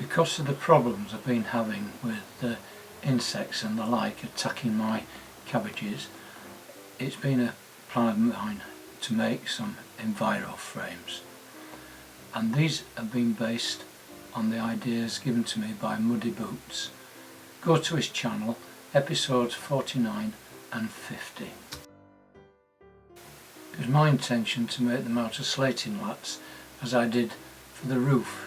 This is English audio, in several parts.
Because of the problems I've been having with insects and the like attacking my cabbages, it's been a plan of mine to make some Enviro frames, and these have been based on the ideas given to me by Muddy Boots. Go to his channel, episodes 49 and 50. It was my intention to make them out of slating laths, as I did for the roof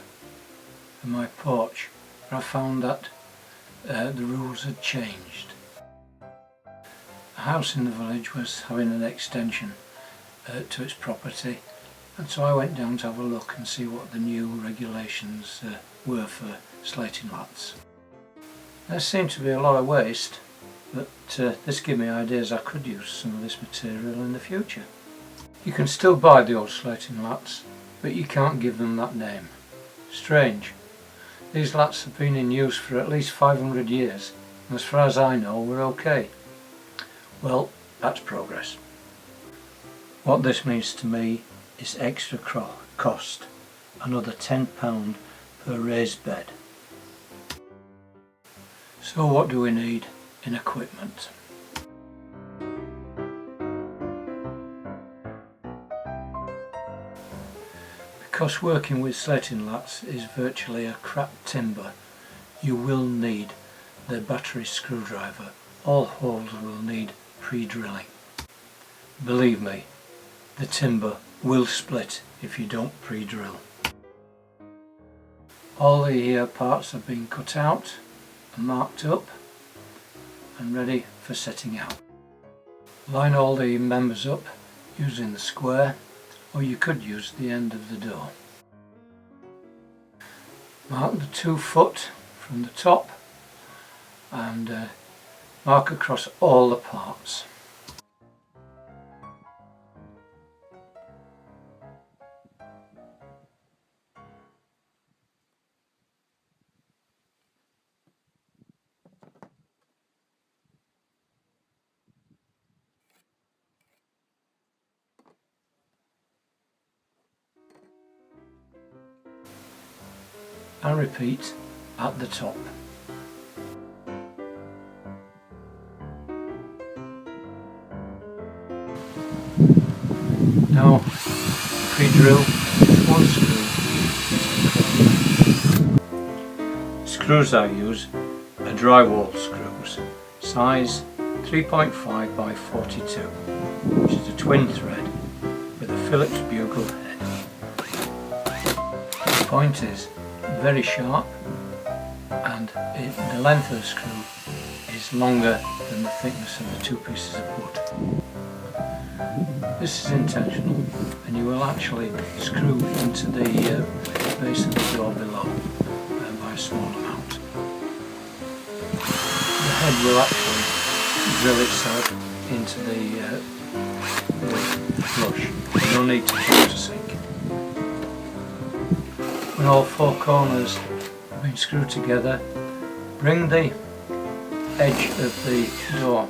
of my porch, but I found that the rules had changed. A house in the village was having an extension to its property, and so I went down to have a look and see what the new regulations were for slating laths. There seemed to be a lot of waste, but this gave me ideas I could use some of this material in the future. You can still buy the old slating laths, but you can't give them that name. Strange. These laths have been in use for at least 500 years, and as far as I know, we're okay. Well, that's progress. What this means to me is extra cost, another £10 per raised bed. So what do we need in equipment? Because working with slating laths is virtually a crap timber, you will need the battery screwdriver. All holes will need pre-drilling. Believe me, the timber will split if you don't pre-drill. All the parts have been cut out and marked up and ready for setting out. Line all the members up using the square, or you could use the end of the door. Mark the 2 foot from the top and mark across all the parts. And repeat at the top. Now pre-drill 1 screw. Screws I use are drywall screws, size 3.5 by 42, which is a twin thread with a Phillips bugle head. The point is very sharp, and the length of the screw is longer than the thickness of the 2 pieces of wood. This is intentional, and you will actually screw into the base of the door below by a small amount. The head will actually drill itself into the wood flush. No need to countersink. When all 4 corners have been screwed together, bring the edge of the door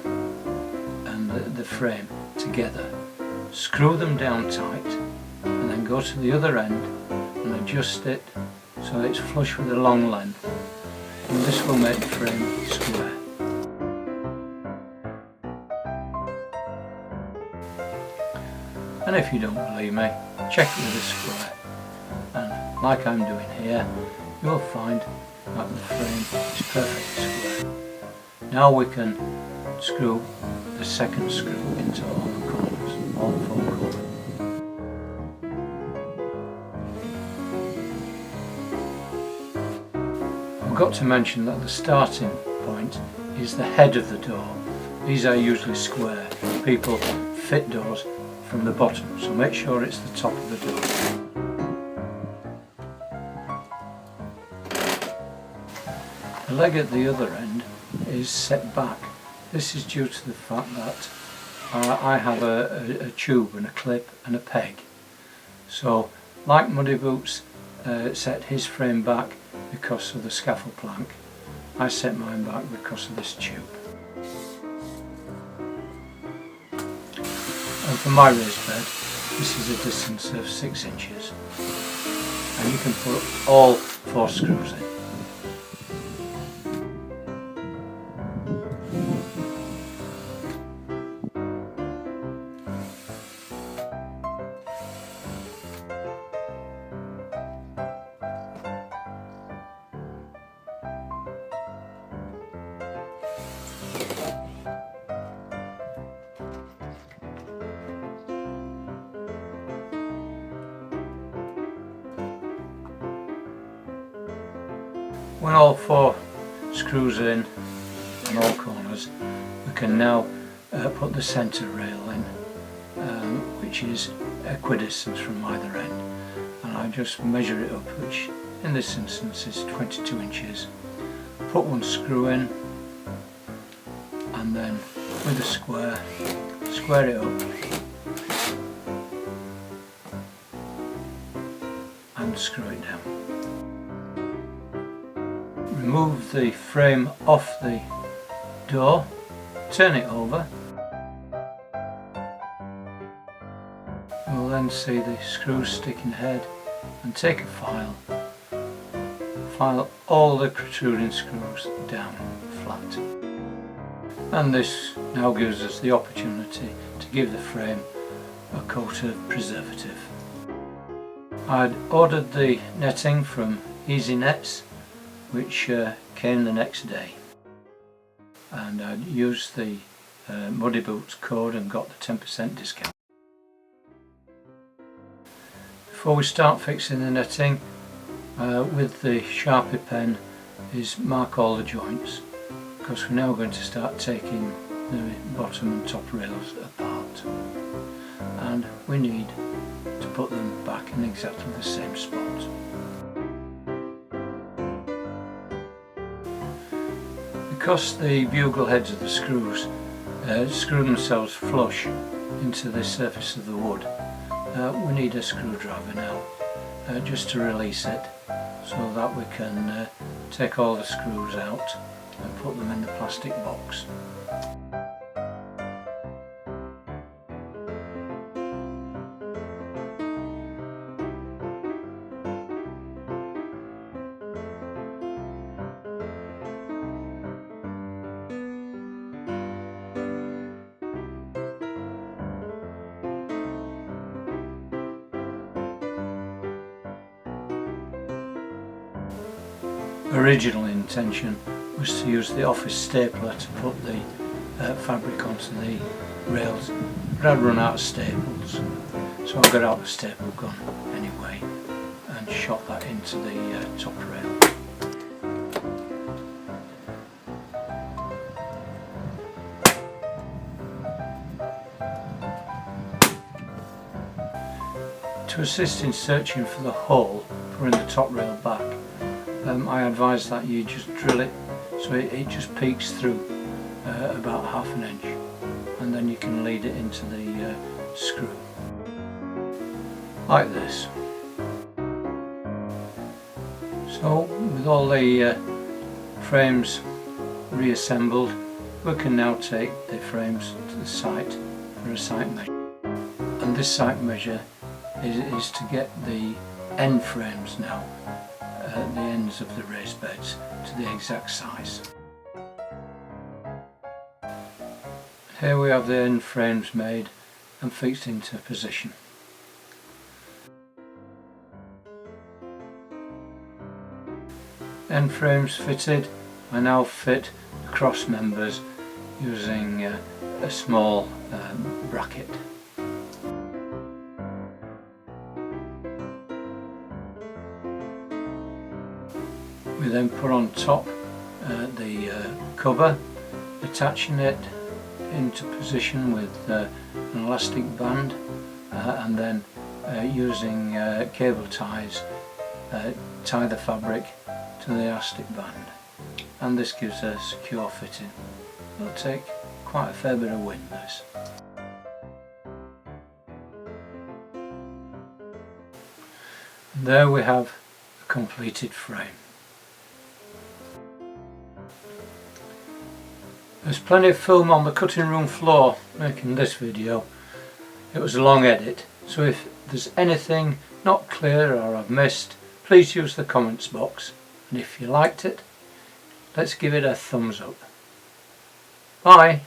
and the frame together. Screw them down tight, and then go to the other end and adjust it so it's flush with the long length, and this will make the frame square. And if you don't believe me, check with the square, and like I'm doing here, you'll find that the frame is perfectly square. Now we can screw the second screw into all the corners, all 4 corners. I've got to mention that the starting point is the head of the door. These are usually square. People fit doors from the bottom, so make sure it's the top of the door. The leg at the other end is set back. This is due to the fact that I have a tube and a clip and a peg. So, like Muddy Boots set his frame back because of the scaffold plank, I set mine back because of this tube. And for my raised bed, this is a distance of 6 inches. And you can put all 4 screws in. When all 4 screws are in on all corners, we can now put the centre rail in, which is equidistant from either end, and I just measure it up, which in this instance is 22 inches. Put 1 screw in, and then with a square it up and screw it down. Remove the frame off the door, turn it over. You'll then see the screws sticking ahead, and take a file all the protruding screws down flat. And this now gives us the opportunity to give the frame a coat of preservative. I'd ordered the netting from Easy Nets, which came the next day, and I'd used the Muddy Boots code and got the 10% discount. Before we start fixing the netting, with the Sharpie pen is mark all the joints, because we're now going to start taking the bottom and top rails apart, and we need to put them back in exactly the same spot. Because the bugle heads of the screws screw themselves flush into the surface of the wood, we need a screwdriver now just to release it, so that we can take all the screws out and put them in the plastic box. Original intention was to use the office stapler to put the fabric onto the rails, but I'd run out of staples, so I got out the staple gun anyway and shot that into the top rail. To assist in searching for the hole for in the top rail back, I advise that you just drill it so it just peeks through about ½ an inch, and then you can lead it into the screw like this. So with all the frames reassembled, we can now take the frames to the site for a site measure, and this site measure is to get the end frames now, the ends of the raised beds, to the exact size. Here we have the end frames made and fixed into position. End frames fitted, I now fit the cross members using a small bracket. We then put on top the cover, attaching it into position with an elastic band, and then using cable ties, tie the fabric to the elastic band, and this gives a secure fitting. It'll take quite a fair bit of wind, this. And there we have a completed frame. There's plenty of film on the cutting room floor making this video. It was a long edit, so if there's anything not clear or I've missed, please use the comments box, and if you liked it, let's give it a thumbs up. Bye!